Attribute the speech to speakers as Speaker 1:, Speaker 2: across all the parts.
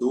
Speaker 1: 2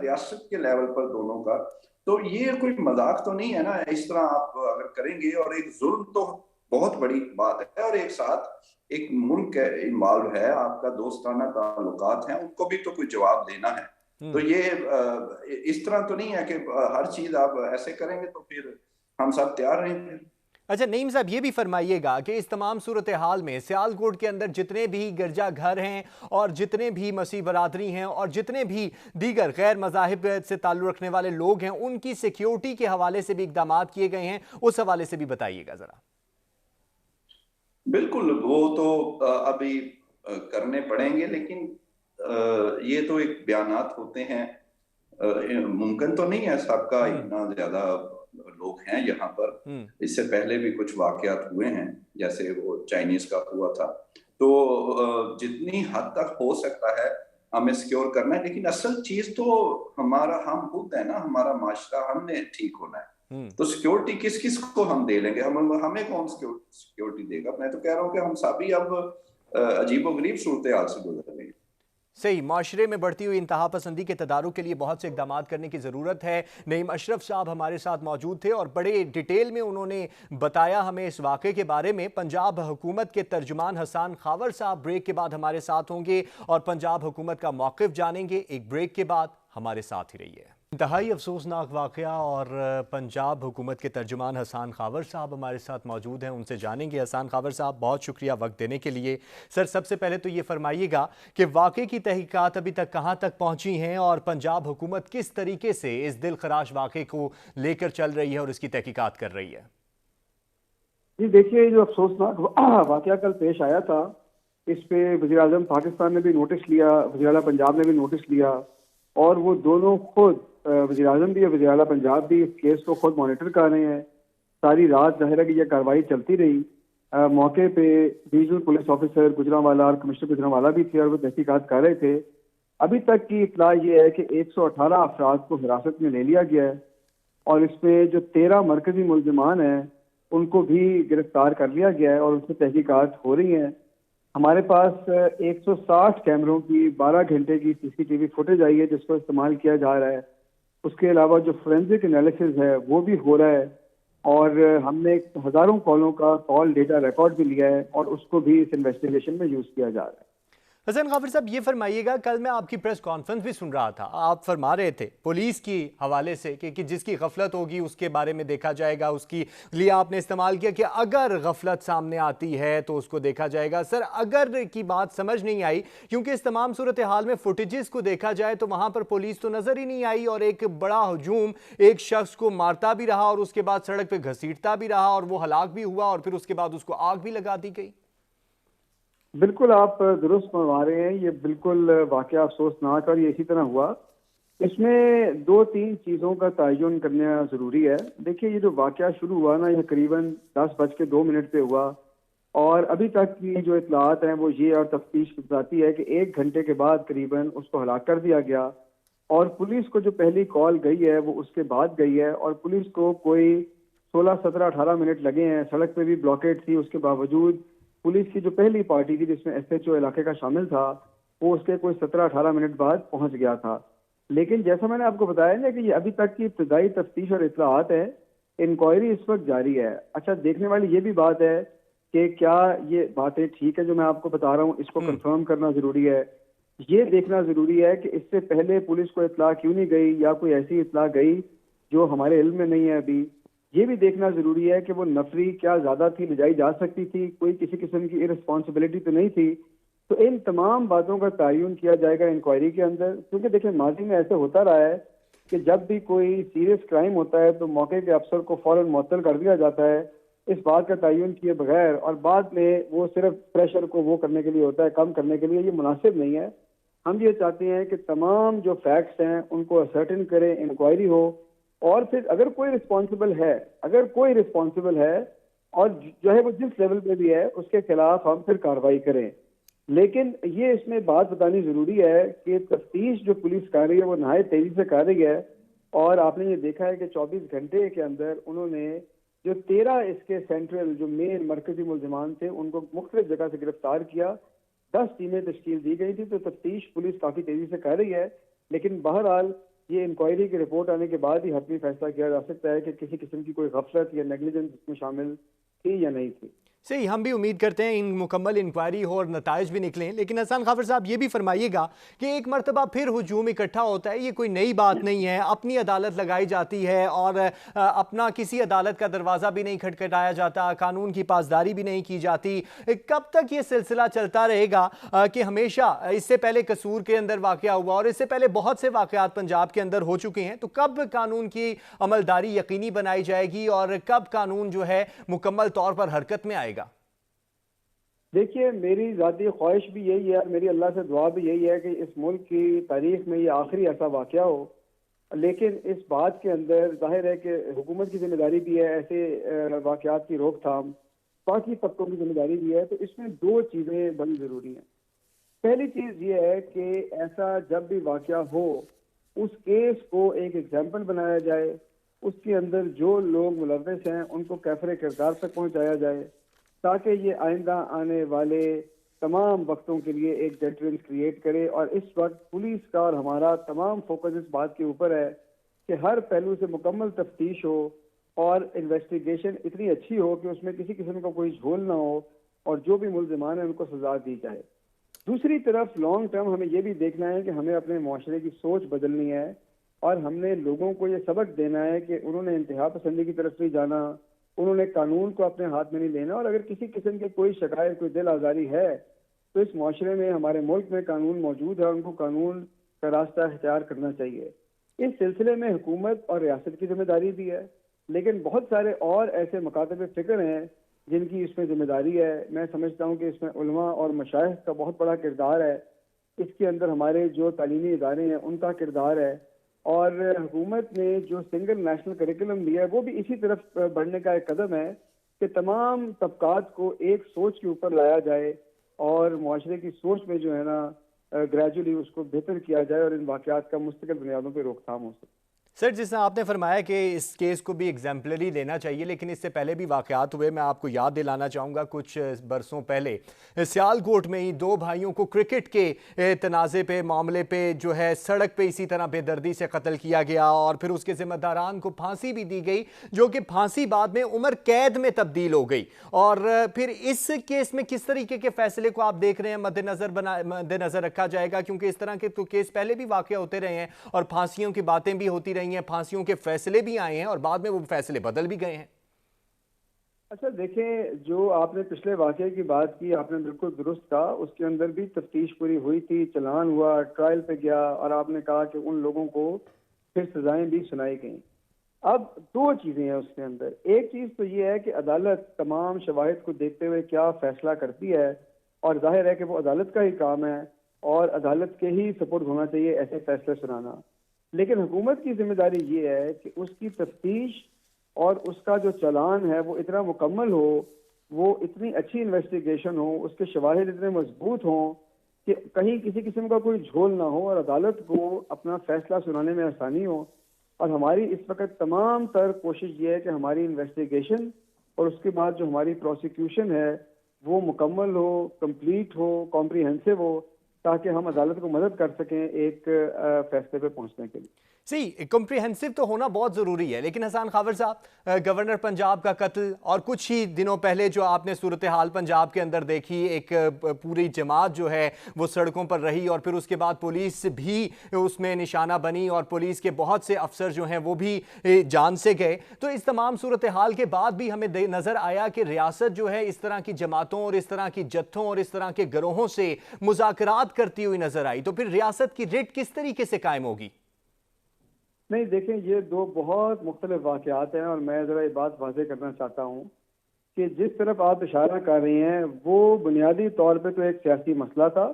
Speaker 1: ریاست کے لیول پر دونوں کا. تو یہ کوئی مذاق تو نہیں ہے نا, اس طرح آپ اگر کریں گے, اور ایک ظلم تو بہت بڑی بات ہے, اور ایک ساتھ ایک ملک انوالو ہے, آپ کا دوستانہ تعلقات ہیں, ان کو بھی تو کوئی جواب دینا ہے. تو یہ اس طرح تو نہیں ہے کہ ہر چیز آپ ایسے کریں گے تو پھر ہم سب تیار رہیں گے.
Speaker 2: اچھا نعیم صاحب یہ بھی فرمائیے گا کہ اس تمام صورتحال میں سیالکوٹ کے اندر جتنے بھی گرجا گھر ہیں اور جتنے بھی مسیح برادری ہیں اور جتنے بھی دیگر غیر مذاہب سے تعلق رکھنے والے لوگ ہیں, ان کی سیکیورٹی کے حوالے سے بھی اقدامات کیے گئے ہیں, اس حوالے سے بھی بتائیے گا ذرا.
Speaker 1: بالکل, وہ تو ابھی کرنے پڑیں گے, لیکن یہ تو ایک بیانات ہوتے ہیں, ممکن تو نہیں ہے سب کا اتنا زیادہ لوگ ہیں یہاں پر. اس سے پہلے بھی کچھ واقعات ہوئے ہیں, جیسے وہ چائنیز کا ہوا تھا. تو جتنی حد تک ہو سکتا ہے ہمیں سیکیور کرنا ہے, لیکن اصل چیز تو ہمارا ہم خود ہے نا, ہمارا معاشرہ, ہم نے ٹھیک ہونا ہے. تو سیکیورٹی کس کس کو ہم دے لیں گے, ہمیں کون سیکیورٹی دے گا؟ میں تو کہہ رہا ہوں کہ ہم سبھی اب عجیب و غریب صورتحال سے گزر رہے ہیں.
Speaker 2: صحیح, معاشرے میں بڑھتی ہوئی انتہا پسندی کے تدارک کے لیے بہت سے اقدامات کرنے کی ضرورت ہے. نعیم اشرف صاحب ہمارے ساتھ موجود تھے اور بڑے ڈیٹیل میں انہوں نے بتایا ہمیں اس واقعے کے بارے میں. پنجاب حکومت کے ترجمان حسان خاور صاحب بریک کے بعد ہمارے ساتھ ہوں گے اور پنجاب حکومت کا موقف جانیں گے. ایک بریک کے بعد ہمارے ساتھ ہی رہیے. انتہائی افسوسناک واقعہ, اور پنجاب حکومت کے ترجمان حسان خاور صاحب ہمارے ساتھ موجود ہیں, ان سے جانیں گے. حسان خاور صاحب بہت شکریہ وقت دینے کے لیے. سر سب سے پہلے تو یہ فرمائیے گا کہ واقعے کی تحقیقات ابھی تک کہاں تک پہنچی ہیں اور پنجاب حکومت کس طریقے سے اس دل خراش واقعے کو لے کر چل رہی ہے اور اس کی تحقیقات کر رہی ہے.
Speaker 3: جی دیکھیے, جو افسوسناک واقعہ کل پیش آیا تھا, اس پہ وزیر اعظم پاکستان نے بھی نوٹس لیا, وزیر اعلیٰ پنجاب نے بھی نوٹس لیا, اور وہ دونوں خود وزیر اعظم بھی اور وزیر اعلیٰ پنجاب بھی اس کیس کو خود مانیٹر کر رہے ہیں. ساری رات ظاہر ہے کہ یہ کارروائی چلتی رہی. موقع پہ ڈویژنل پولیس آفیسر گجرانوالہ اور کمشنر گجرانوالہ بھی تھے اور وہ تحقیقات کر رہے تھے. ابھی تک کی اطلاع یہ ہے کہ 118 افراد کو حراست میں لے لیا گیا ہے, اور اس میں جو 13 مرکزی ملزمان ہیں ان کو بھی گرفتار کر لیا گیا ہے اور اس میں تحقیقات ہو رہی ہیں. ہمارے پاس 160 کیمروں کی 12 گھنٹے کی سی سی ٹی وی فوٹیج آئی ہے جس کو استعمال کیا جا رہا ہے. اس کے علاوہ جو فورینزک انالیسز ہے وہ بھی ہو رہا ہے, اور ہم نے ہزاروں کالوں کا کال ڈیٹا ریکارڈ بھی لیا ہے اور اس کو بھی اس انویسٹیگیشن میں یوز کیا جا رہا ہے.
Speaker 2: حسن خاور صاحب یہ فرمائیے گا, کل میں آپ کی پریس کانفرنس بھی سن رہا تھا, آپ فرما رہے تھے پولیس کی حوالے سے کہ جس کی غفلت ہوگی اس کے بارے میں دیکھا جائے گا, اس کی لیے آپ نے استعمال کیا کہ اگر غفلت سامنے آتی ہے تو اس کو دیکھا جائے گا. سر اگر کی بات سمجھ نہیں آئی, کیونکہ اس تمام صورتحال میں فوٹیجز کو دیکھا جائے تو وہاں پر پولیس تو نظر ہی نہیں آئی, اور ایک بڑا ہجوم ایک شخص کو مارتا بھی رہا اور اس کے بعد سڑک پہ گھسیٹتا بھی رہا اور وہ ہلاک بھی ہوا, اور پھر اس کے بعد اس کو آگ بھی لگا دی گئی.
Speaker 3: بالکل آپ درست فرما رہے ہیں, یہ بالکل واقعہ افسوسناک اور یہ اسی طرح ہوا. اس میں 2-3 چیزوں کا تعین کرنا ضروری ہے. دیکھیے یہ جو واقعہ شروع ہوا نا, یہ قریباً 10:02 پہ ہوا, اور ابھی تک کی جو اطلاعات ہیں وہ یہ اور تفتیش بتاتی ہے کہ 1 گھنٹے کے بعد قریباً اس کو ہلاک کر دیا گیا, اور پولیس کو جو پہلی کال گئی ہے وہ اس کے بعد گئی ہے, اور پولیس کو کوئی 16, 17, 18 منٹ لگے ہیں. سڑک پہ بھی بلاکیٹ تھی, اس کے باوجود پولیس کی جو پہلی پارٹی تھی جس میں ایس ایچ او علاقے کا شامل تھا وہ اس کے کوئی 17-18 منٹ بعد پہنچ گیا تھا. لیکن جیسا میں نے آپ کو بتایا نا کہ یہ ابھی تک کی ابتدائی تفتیش اور اطلاعات ہے, انکوائری اس وقت جاری ہے. اچھا دیکھنے والی یہ بھی بات ہے کہ کیا یہ باتیں ٹھیک ہے جو میں آپ کو بتا رہا ہوں, اس کو کنفرم کرنا ضروری ہے. یہ دیکھنا ضروری ہے کہ اس سے پہلے پولیس کو اطلاع کیوں نہیں گئی, یا کوئی ایسی اطلاع گئی جو ہمارے علم میں نہیں ہے ابھی. یہ بھی دیکھنا ضروری ہے کہ وہ نفری کیا زیادہ تھی, لے جائی جا سکتی تھی, کوئی کسی قسم کی ارسپانسبلٹی تو نہیں تھی. تو ان تمام باتوں کا تعین کیا جائے گا انکوائری کے اندر, کیونکہ دیکھیں ماضی میں ایسے ہوتا رہا ہے کہ جب بھی کوئی سیریس کرائم ہوتا ہے تو موقع کے افسر کو فوراً معطل کر دیا جاتا ہے اس بات کا تعین کیے بغیر, اور بعد میں وہ صرف پریشر کو وہ کرنے کے لیے ہوتا ہے, کم کرنے کے لیے. یہ مناسب نہیں ہے. ہم یہ چاہتے ہیں کہ تمام جو فیکٹس ہیں ان کو اسرٹن کریں, انکوائری ہو, اور پھر اگر کوئی رسپانسبل ہے اور جو ہے وہ جس لیول پہ بھی ہے اس کے خلاف ہم پھر کارروائی کریں. لیکن یہ اس میں بات بتانی ضروری ہے کہ تفتیش جو پولیس کر رہی ہے وہ نہایت تیزی سے کر رہی ہے, اور آپ نے یہ دیکھا ہے کہ 24 گھنٹے کے اندر انہوں نے جو 13 اس کے سینٹرل جو مین مرکزی ملزمان تھے ان کو مختلف جگہ سے گرفتار کیا, 10 ٹیمیں تشکیل دی گئی تھی. تو تفتیش پولیس کافی تیزی سے کر رہی ہے, لیکن بہرحال یہ انکوائری کی رپورٹ آنے کے بعد ہی حتمی فیصلہ کیا جا سکتا ہے کہ کسی قسم کی کوئی غفلت یا نیگلیجنس اس میں شامل تھی یا نہیں تھی.
Speaker 2: صحیح, ہم بھی امید کرتے ہیں ان مکمل انکوائری ہو اور نتائج بھی نکلیں. لیکن حسن غافر صاحب یہ بھی فرمائیے گا کہ ایک مرتبہ پھر ہجوم اکٹھا ہوتا ہے, یہ کوئی نئی بات نہیں ہے, اپنی عدالت لگائی جاتی ہے اور اپنا کسی عدالت کا دروازہ بھی نہیں کھٹکھٹایا جاتا, قانون کی پاسداری بھی نہیں کی جاتی. کب تک یہ سلسلہ چلتا رہے گا کہ ہمیشہ اس سے پہلے قصور کے اندر واقعہ ہوا اور اس سے پہلے بہت سے واقعات پنجاب کے اندر ہو چکے ہیں, تو کب قانون کی عملداری یقینی بنائی جائے گی اور کب قانون جو ہے مکمل طور پر حرکت میں آئے گا؟
Speaker 3: دیکھیے, میری ذاتی خواہش بھی یہی ہے اور میری اللہ سے دعا بھی یہی ہے کہ اس ملک کی تاریخ میں یہ آخری ایسا واقعہ ہو. لیکن اس بات کے اندر ظاہر ہے کہ حکومت کی ذمہ داری بھی ہے ایسے واقعات کی روک تھام, باقی طبقوں کی ذمہ داری بھی ہے. تو اس میں دو چیزیں بڑی ضروری ہیں. پہلی چیز یہ ہے کہ ایسا جب بھی واقعہ ہو اس کیس کو ایک ایگزامپل بنایا جائے, اس کے اندر جو لوگ ملوث ہیں ان کو کیفر کردار تک پہنچایا جائے, تاکہ یہ آئندہ آنے والے تمام وقتوں کے لیے ایک ڈیٹرنس کریٹ کرے. اور اس وقت پولیس کا اور ہمارا تمام فوکس اس بات کے اوپر ہے کہ ہر پہلو سے مکمل تفتیش ہو اور انویسٹیگیشن اتنی اچھی ہو کہ اس میں کسی قسم کا کوئی جھول نہ ہو اور جو بھی ملزمان ہیں ان کو سزا دی جائے. دوسری طرف لانگ ٹرم ہمیں یہ بھی دیکھنا ہے کہ ہمیں اپنے معاشرے کی سوچ بدلنی ہے اور ہم نے لوگوں کو یہ سبق دینا ہے کہ انہوں نے انتہا پسندی کی طرف نہیں جانا, انہوں نے قانون کو اپنے ہاتھ میں نہیں لینا, اور اگر کسی قسم کی کوئی شکایت, کوئی دل آزاری ہے تو اس معاشرے میں, ہمارے ملک میں قانون موجود ہے, ان کو قانون کا راستہ اختیار کرنا چاہیے. اس سلسلے میں حکومت اور ریاست کی ذمہ داری بھی ہے, لیکن بہت سارے اور ایسے مکاتب فکر ہیں جن کی اس میں ذمہ داری ہے. میں سمجھتا ہوں کہ اس میں علماء اور مشائخ کا بہت بڑا کردار ہے, اس کے اندر ہمارے جو تعلیمی ادارے ہیں ان کا کردار ہے, اور حکومت نے جو سنگل نیشنل کریکولم لیا ہے وہ بھی اسی طرف بڑھنے کا ایک قدم ہے کہ تمام طبقات کو ایک سوچ کے اوپر لایا جائے اور معاشرے کی سوچ میں جو ہے نا گریجولی اس کو بہتر کیا جائے اور ان واقعات کا مستقل بنیادوں پہ روک تھام ہو سکے.
Speaker 2: سر, جس طرح آپ نے فرمایا کہ اس کیس کو بھی ایگزامپلری لینا چاہیے, لیکن اس سے پہلے بھی واقعات ہوئے. میں آپ کو یاد دلانا چاہوں گا کچھ برسوں پہلے سیالکوٹ میں ہی دو بھائیوں کو کرکٹ کے تنازع پہ, معاملے پہ جو ہے سڑک پہ اسی طرح بے دردی سے قتل کیا گیا اور پھر اس کے ذمہ داران کو پھانسی بھی دی گئی, جو کہ پھانسی بعد میں عمر قید میں تبدیل ہو گئی. اور پھر اس کیس میں کس طریقے کے فیصلے کو آپ دیکھ رہے ہیں مد نظر رکھا جائے گا, کیونکہ اس طرح کے تو کیس پہلے بھی واقع ہوتے رہے ہیں اور پھانسیوں کی باتیں بھی ہوتی رہی ہیں, پھانسیوں کے فیصلے بھی آئے ہیں اور بعد میں وہ فیصلے بدل بھی گئے ہیں.
Speaker 3: اچھا دیکھیں, جو آپ نے پچھلے واقعے کی بات کی آپ نے بالکل درست کہا, اس کے اندر بھی تفتیش پوری ہوئی تھی, چلان ہوا, ٹرائل پہ گیا, اور آپ نے کہا کہ ان لوگوں کو پھر سزائیں بھی سنائی گئیں. اب دو چیزیں ہیں اس کے اندر. ایک چیز تو یہ ہے کہ عدالت تمام شواہد کو دیکھتے ہوئے کیا فیصلہ کرتی ہے, اور ظاہر ہے کہ وہ عدالت کا ہی کام ہے اور عدالت کے ہی سپورٹ ہونا چاہیے ایسے فیصلے سنانا. لیکن حکومت کی ذمہ داری یہ ہے کہ اس کی تفتیش اور اس کا جو چلان ہے وہ اتنا مکمل ہو, وہ اتنی اچھی انویسٹیگیشن ہو, اس کے شواہد اتنے مضبوط ہوں کہ کہیں کسی قسم کا کوئی جھول نہ ہو اور عدالت کو اپنا فیصلہ سنانے میں آسانی ہو. اور ہماری اس وقت تمام تر کوشش یہ ہے کہ ہماری انویسٹیگیشن اور اس کے بعد جو ہماری پروسیکیوشن ہے وہ مکمل ہو, کمپلیٹ ہو, کمپریہنسو ہو, تاکہ ہم عدالت کو مدد کر سکیں ایک فیصلے پہ پہنچنے کے لیے.
Speaker 2: صحیح, کمپریہنسو تو ہونا بہت ضروری ہے. لیکن حسان غافر صاحب, گورنر پنجاب کا قتل اور کچھ ہی دنوں پہلے جو آپ نے صورتحال پنجاب کے اندر دیکھی, ایک پوری جماعت جو ہے وہ سڑکوں پر رہی اور پھر اس کے بعد پولیس بھی اس میں نشانہ بنی اور پولیس کے بہت سے افسر جو ہیں وہ بھی جان سے گئے. تو اس تمام صورتحال کے بعد بھی ہمیں نظر آیا کہ ریاست جو ہے اس طرح کی جماعتوں اور اس طرح کی جتھوں اور اس طرح کے گروہوں سے مذاکرات کرتی ہوئی نظر آئی. تو پھر ریاست کی رٹ کس طریقے سے قائم ہوگی؟
Speaker 3: نہیں دیکھیں, یہ دو بہت مختلف واقعات ہیں, اور میں ذرا یہ بات واضح کرنا چاہتا ہوں کہ جس طرف آپ اشارہ کر رہی ہیں وہ بنیادی طور پہ تو ایک سیاسی مسئلہ تھا.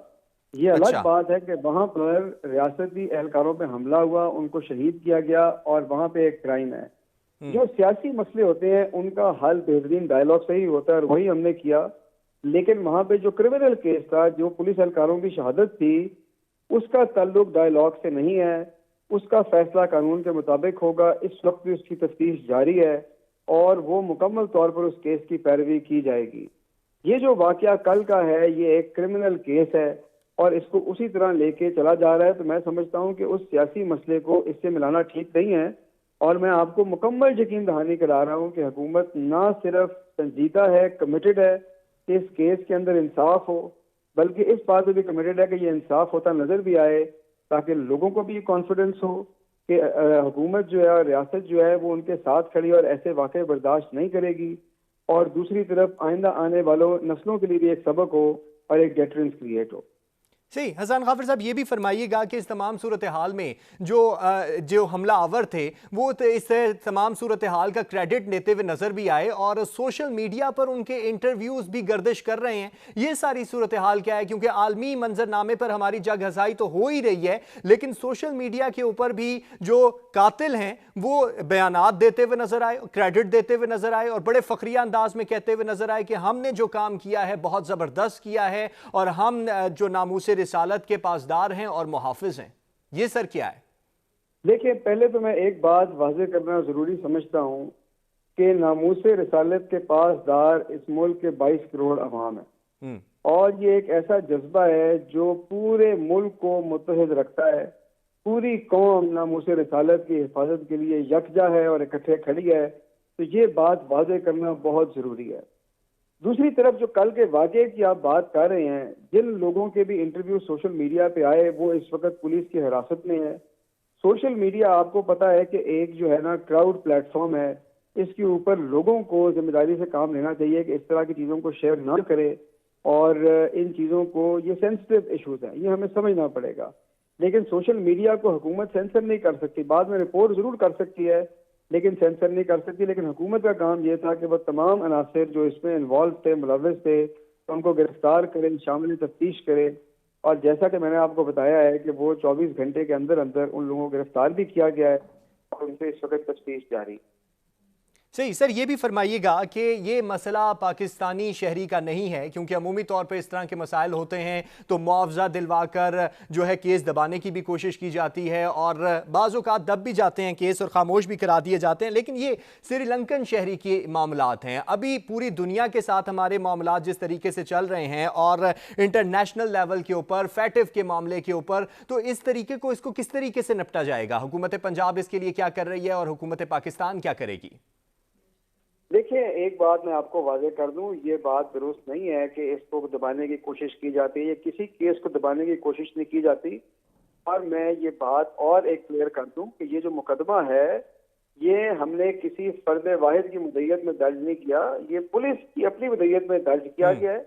Speaker 3: یہ الگ بات ہے کہ وہاں پر ریاستی اہلکاروں پہ حملہ ہوا, ان کو شہید کیا گیا اور وہاں پہ ایک کرائم ہے. جو سیاسی مسئلے ہوتے ہیں ان کا حل بہترین ڈائیلاگ سے ہی ہوتا ہے, اور وہی ہم نے کیا. لیکن وہاں پہ جو کرمنل کیس تھا, جو پولیس اہلکاروں کی شہادت تھی, اس کا تعلق ڈائیلاگ سے نہیں ہے. اس کا فیصلہ قانون کے مطابق ہوگا. اس وقت بھی اس کی تفتیش جاری ہے اور وہ مکمل طور پر اس کیس کی پیروی کی جائے گی. یہ جو واقعہ کل کا ہے یہ ایک کرمنل کیس ہے اور اس کو اسی طرح لے کے چلا جا رہا ہے، تو میں سمجھتا ہوں کہ اس سیاسی مسئلے کو اس سے ملانا ٹھیک نہیں ہے، اور میں آپ کو مکمل یقین دہانی کرا رہا ہوں کہ حکومت نہ صرف سنجیدہ ہے، کمیٹڈ ہے کہ اس کیس کے اندر انصاف ہو، بلکہ اس بات پہ بھی کمیٹڈ ہے کہ یہ انصاف ہوتا نظر بھی آئے، تاکہ لوگوں کو بھی کانفیڈنس ہو کہ حکومت جو ہے اور ریاست جو ہے وہ ان کے ساتھ کھڑی اور ایسے واقعے برداشت نہیں کرے گی، اور دوسری طرف آئندہ آنے والوں نسلوں کے لیے بھی ایک سبق ہو اور ایک ڈیٹرنس کریٹ ہو۔
Speaker 2: صحیح، حسن غافر صاحب یہ بھی فرمائیے گا کہ اس تمام صورتحال میں جو حملہ آور تھے وہ اس تمام صورتحال کا کریڈٹ لیتے ہوئے نظر بھی آئے اور سوشل میڈیا پر ان کے انٹرویوز بھی گردش کر رہے ہیں، یہ ساری صورتحال کیا ہے؟ کیونکہ عالمی منظر نامے پر ہماری جگ ہزائی تو ہو ہی رہی ہے، لیکن سوشل میڈیا کے اوپر بھی جو قاتل ہیں وہ بیانات دیتے ہوئے نظر آئے، کریڈٹ دیتے ہوئے نظر آئے اور بڑے فخریہ انداز میں کہتے ہوئے نظر آئے کہ ہم نے جو کام کیا ہے بہت زبردست کیا ہے اور ہم جو ناموس رسالت کے پاسدار ہیں اور محافظ ہیں۔ یہ سر کیا ہے؟
Speaker 3: دیکھیں، پہلے تو میں ایک بات واضح کرنا ضروری سمجھتا ہوں کہ ناموس رسالت کے پاسدار اس ملک کے 22 کروڑ عوام ہیں، اور یہ ایک ایسا جذبہ ہے جو پورے ملک کو متحد رکھتا ہے، پوری قوم ناموس رسالت کی حفاظت کے لیے یکجا ہے اور اکٹھے کھڑی ہے، تو یہ بات واضح کرنا بہت ضروری ہے۔ دوسری طرف جو کل کے واقعے کی آپ بات کر رہے ہیں، جن لوگوں کے بھی انٹرویو سوشل میڈیا پہ آئے وہ اس وقت پولیس کی حراست میں ہے۔ سوشل میڈیا آپ کو پتا ہے کہ ایک جو ہے نا کراؤڈ پلیٹ فارم ہے، اس کے اوپر لوگوں کو ذمہ داری سے کام لینا چاہیے کہ اس طرح کی چیزوں کو شیئر نہ کرے، اور ان چیزوں کو، یہ سینسٹیو ایشوز ہیں، یہ ہمیں سمجھنا پڑے گا، لیکن سوشل میڈیا کو حکومت سینسر نہیں کر سکتی، بعد میں رپورٹ ضرور کر سکتی ہے لیکن سینسر نہیں کر سکتی۔ لیکن حکومت کا کام یہ تھا کہ وہ تمام عناصر جو اس میں انوالو تھے، ملوث تھے، ان کو گرفتار کرے، شامل تفتیش کرے، اور جیسا کہ میں نے آپ کو بتایا ہے کہ وہ 24 گھنٹے کے اندر اندر ان لوگوں کو گرفتار بھی کیا گیا ہے اور ان سے اس وقت تفتیش جاری۔
Speaker 2: صحیح سر، یہ بھی فرمائیے گا کہ یہ مسئلہ پاکستانی شہری کا نہیں ہے، کیونکہ عمومی طور پہ اس طرح کے مسائل ہوتے ہیں تو معاوضہ دلوا کر جو ہے کیس دبانے کی بھی کوشش کی جاتی ہے اور بعض اوقات دب بھی جاتے ہیں کیس اور خاموش بھی کرا دیے جاتے ہیں، لیکن یہ سری لنکن شہری کے معاملات ہیں۔ ابھی پوری دنیا کے ساتھ ہمارے معاملات جس طریقے سے چل رہے ہیں اور انٹرنیشنل لیول کے اوپر فیٹف کے معاملے کے اوپر، تو اس کو کس طریقے سے نپٹا جائے گا؟ حکومت پنجاب اس کے لیے کیا کر رہی ہے اور حکومت پاکستان کیا کرے گی؟
Speaker 3: دیکھیں، ایک بات میں آپ کو واضح کر دوں، یہ بات درست نہیں ہے کہ اس کو دبانے کی کوشش کی جاتی ہے، یہ کسی کیس کو دبانے کی کوشش نہیں کی جاتی، اور میں یہ بات اور ایک کلیئر کر دوں کہ یہ جو مقدمہ ہے یہ ہم نے کسی فرد واحد کی مدعیت میں درج نہیں کیا، یہ پولیس کی اپنی مدعیت میں درج کیا گیا ہے،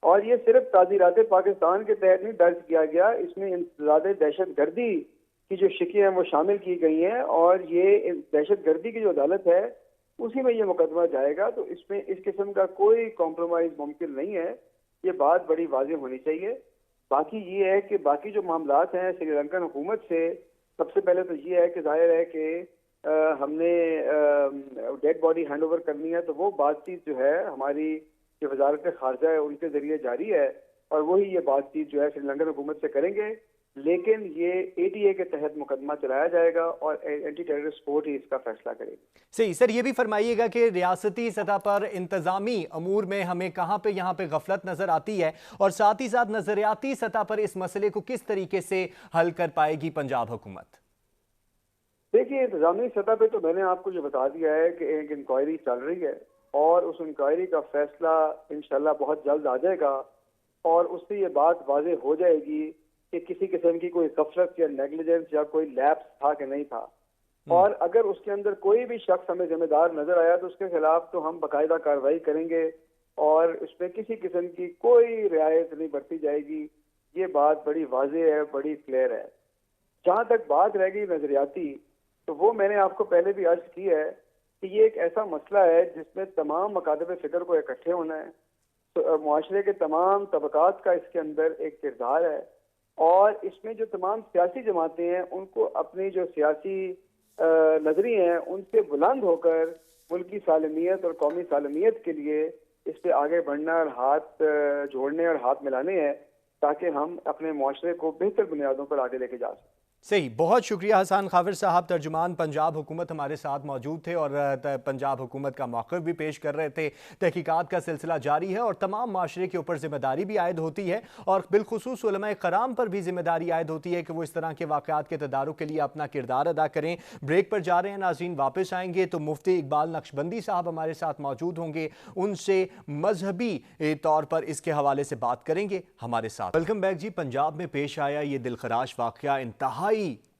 Speaker 3: اور یہ صرف تعزیرات پاکستان کے تحت نہیں درج کیا گیا، اس میں انسداد دہشت گردی کی جو شکیں ہیں وہ شامل کی گئی ہیں، اور یہ دہشت گردی کی جو عدالت ہے اسی میں یہ مقدمہ جائے گا، تو اس میں اس قسم کا کوئی کمپرومائز ممکن نہیں ہے، یہ بات بڑی واضح ہونی چاہیے۔ باقی یہ ہے کہ باقی جو معاملات ہیں سری لنکن حکومت سے، سب سے پہلے تو یہ ہے کہ ظاہر ہے کہ ہم نے ڈیڈ باڈی ہینڈ اوور کرنی ہے، تو وہ بات چیت جو ہے ہماری جو وزارت خارجہ ہے ان کے ذریعے جاری ہے، اور وہی یہ بات چیت جو ہے سری لنکن حکومت سے کریں گے، لیکن یہ ATA کے تحت مقدمہ چلایا جائے گا اور اینٹی ٹیررسٹ کورٹ ہی اس کا فیصلہ کرے گی۔
Speaker 2: صحیح سر، یہ بھی فرمائیے گا کہ ریاستی سطح پر انتظامی امور میں ہمیں کہاں پہ یہاں پہ غفلت نظر آتی ہے، اور ساتھ ہی ساتھ نظریاتی سطح پر اس مسئلے کو کس طریقے سے حل کر پائے گی پنجاب حکومت؟
Speaker 3: دیکھیے، انتظامی سطح پہ تو میں نے آپ کو یہ بتا دیا ہے کہ ایک انکوائری چل رہی ہے، اور اس انکوائری کا فیصلہ انشاءاللہ بہت جلد آ جائے گا، اور اس سے یہ بات واضح ہو جائے گی کہ کسی قسم کی کوئی غفلت یا نیگلیجنس یا کوئی لیپس تھا کہ نہیں تھا، اور اگر اس کے اندر کوئی بھی شخص ہمیں ذمہ دار نظر آیا تو اس کے خلاف تو ہم باقاعدہ کارروائی کریں گے، اور اس میں کسی قسم کی کوئی رعایت نہیں برتی جائے گی، یہ بات بڑی واضح ہے، بڑی کلیئر ہے۔ جہاں تک بات رہ گئی نظریاتی، تو وہ میں نے آپ کو پہلے بھی عرض کی ہے کہ یہ ایک ایسا مسئلہ ہے جس میں تمام مکاتب فکر کو اکٹھے ہونا ہے، تو معاشرے کے تمام طبقات کا اس کے اندر ایک کردار ہے، اور اس میں جو تمام سیاسی جماعتیں ہیں ان کو اپنی جو سیاسی نظریے ہیں ان سے بلند ہو کر ملکی سالمیت اور قومی سالمیت کے لیے اس پہ آگے بڑھنا اور ہاتھ جوڑنے اور ہاتھ ملانے ہیں، تاکہ ہم اپنے معاشرے کو بہتر بنیادوں پر آگے لے کے جا سکیں۔
Speaker 2: صحیح، بہت شکریہ حسان خاور صاحب، ترجمان پنجاب حکومت ہمارے ساتھ موجود تھے اور پنجاب حکومت کا موقف بھی پیش کر رہے تھے۔ تحقیقات کا سلسلہ جاری ہے اور تمام معاشرے کے اوپر ذمہ داری بھی عائد ہوتی ہے اور بالخصوص علماء کرام پر بھی ذمہ داری عائد ہوتی ہے کہ وہ اس طرح کے واقعات کے تدارک کے لیے اپنا کردار ادا کریں۔ بریک پر جا رہے ہیں ناظرین، واپس آئیں گے تو مفتی اقبال نقشبندی صاحب ہمارے ساتھ موجود ہوں گے، ان سے مذہبی طور پر اس کے حوالے سے بات کریں گے ہمارے ساتھ۔ ویلکم بیک جی۔ پنجاب میں پیش آیا یہ دلخراش واقعہ انتہائی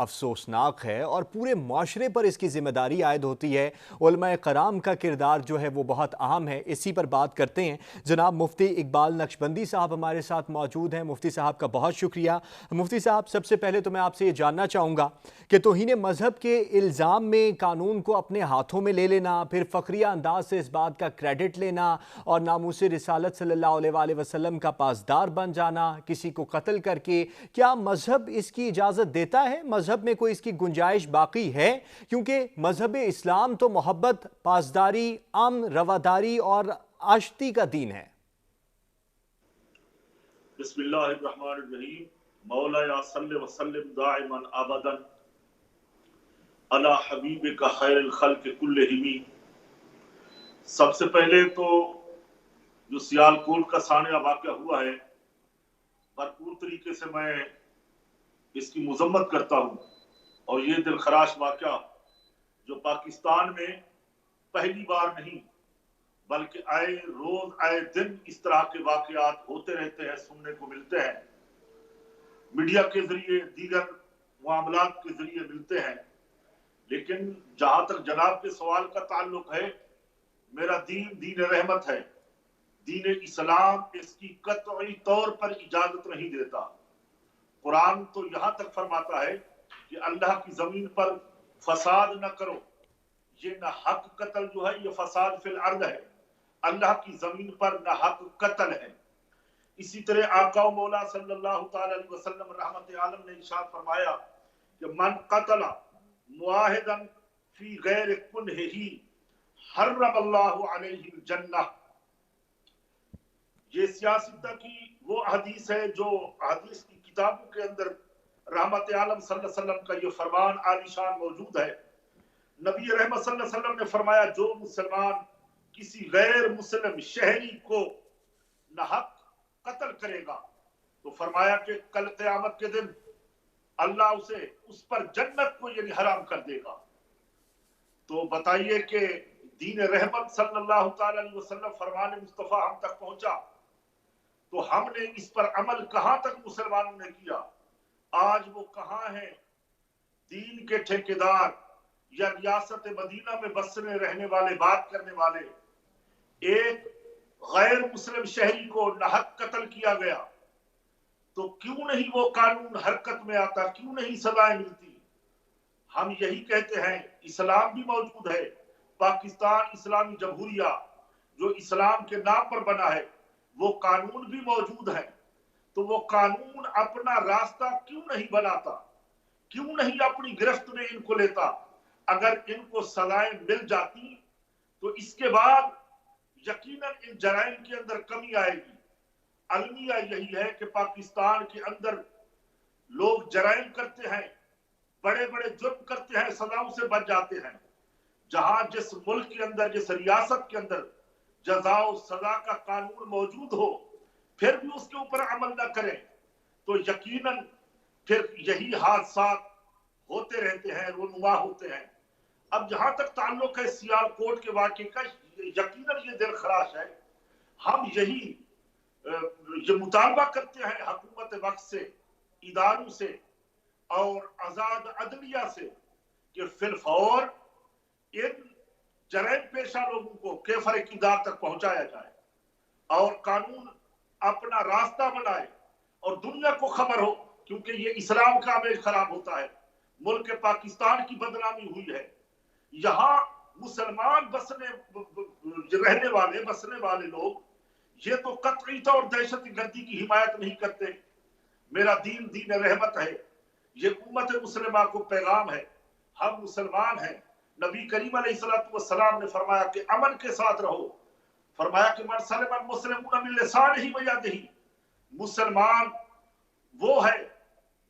Speaker 2: افسوسناک ہے اور پورے معاشرے پر اس کی ذمہ داری عائد ہوتی ہے۔ علماء کرام کا کردار جو ہے وہ بہت اہم ہے، اسی پر بات کرتے ہیں۔ جناب مفتی اقبال نقشبندی صاحب ہمارے ساتھ موجود ہیں، مفتی صاحب کا بہت شکریہ۔ مفتی صاحب، سب سے پہلے تو میں آپ سے یہ جاننا چاہوں گا کہ توہین مذہب کے الزام میں قانون کو اپنے ہاتھوں میں لے لینا، پھر فخریہ انداز سے اس بات کا کریڈٹ لینا اور ناموس رسالت صلی اللہ علیہ وآلہ وسلم کا پاسدار بن جانا کسی کو قتل کر کے، کیا مذہب اس کی اجازت دیتا ہے؟ مذہب میں کوئی اس کی گنجائش باقی ہے؟ کیونکہ مذہب اسلام تو محبت، پاسداری، امن، رواداری اور آشتی کا دین ہے۔
Speaker 4: بسم اللہ الرحمن الرحیم۔ مولا صلی وسلم دائما ابدا علی حبیبک خیر الخلق کلہم۔ سب سے پہلے تو جو سیالکوٹ کا سانحہ واقعہ ہوا ہے، بھرپور طریقے سے میں اس کی مذمت کرتا ہوں، اور یہ دلخراش واقعہ جو پاکستان میں پہلی بار نہیں بلکہ آئے روز آئے دن اس طرح کے واقعات ہوتے رہتے ہیں، سننے کو ملتے ہیں، میڈیا کے ذریعے، دیگر معاملات کے ذریعے ملتے ہیں۔ لیکن جہاں تک جناب کے سوال کا تعلق ہے، میرا دین دین رحمت ہے، دین اسلام اس کی قطعی طور پر اجازت نہیں دیتا۔ قرآن تو یہاں تک فرماتا ہے کہ اللہ کی زمین پر فساد نہ کرو، یہ نہ حق قتل جو ہے یہ فساد فی الارض ہے، اللہ کی زمین پر نہ حق قتل ہے۔ اسی طرح آقا و مولا صلی اللہ تعالی علیہ وسلم رحمت عالم نے ارشاد فرمایا کہ من قتل معاہدا فی غیر کنہ حرم اللہ علیہ الجنہ۔ یہ سیاستہ کی وہ حدیث ہے جو حدیث کی کتابوں کے اندر رحمت عالم صلی اللہ علیہ وسلم کا یہ فرمان عالی شان موجود ہے۔ نبی رحمت صلی اللہ علیہ وسلم نے فرمایا جو مسلمان کسی غیر مسلم شہری کو ناحق قتل کرے گا تو فرمایا کہ کل قیامت کے دن اللہ اسے اس پر جنت کو یعنی حرام کر دے گا۔ تو بتائیے کہ دین رحمت صلی اللہ تعالی علیہ وسلم فرمان مصطفیٰ ہم تک پہنچا تو ہم نے اس پر عمل کہاں تک مسلمانوں نے کیا؟ آج وہ کہاں ہیں دین کے ٹھیکیدار یا ریاست مدینہ میں بسنے رہنے والے، بات کرنے والے؟ ایک غیر مسلم شہری کو ناحق قتل کیا گیا تو کیوں نہیں وہ قانون حرکت میں آتا، کیوں نہیں سزائیں ملتی؟ ہم یہی کہتے ہیں اسلام بھی موجود ہے، پاکستان اسلامی جمہوریہ جو اسلام کے نام پر بنا ہے وہ قانون بھی موجود ہے، تو وہ قانون اپنا راستہ کیوں نہیں بناتا، کیوں نہیں اپنی گرفت میں ان کو لیتا؟ اگر ان کو سزائیں مل جاتی تو اس کے بعد یقیناً ان جرائم کے اندر کمی آئے گی۔ المیہ یہی ہے کہ پاکستان کے اندر لوگ جرائم کرتے ہیں، بڑے بڑے جرم کرتے ہیں، سزاؤں سے بچ جاتے ہیں۔ جہاں جس ملک کے اندر، جس ریاست کے اندر جزا و سزا کا قانون موجود ہو پھر بھی اس کے اوپر عمل نہ کریں تو یقیناً پھر یہی حادثات ہوتے رہتے ہیں، رونما ہوتے ہیں۔ اب جہاں تک تعلق ہے سیالکوٹ کے واقعے کا، یقیناً یہ دل خراش ہے۔ ہم یہی یہ مطالبہ کرتے ہیں حکومت وقت سے، اداروں سے اور آزاد عدلیہ سے کہ فی الفور ان جرائم پیشہ لوگوں کو کیفر اقتدار تک پہنچایا جائے اور قانون اپنا راستہ بنائے اور دنیا کو خبر ہو، کیونکہ یہ اسلام کا امیج خراب ہوتا ہے، ملک پاکستان کی بدنامی ہوئی ہے۔ یہاں مسلمان رہنے والے بسنے والے لوگ یہ تو قطعی طور دہشت گردی کی حمایت نہیں کرتے۔ میرا دین دین رحمت ہے، یہ امت مسلمہ کو پیغام ہے، ہم مسلمان ہیں۔ نبی کریم علیہ السلام نے فرمایا کہ امن کے ساتھ رہو، فرمایا کہ من سلم المسلمون من لسانہ و یدہ، مسلمان وہ ہے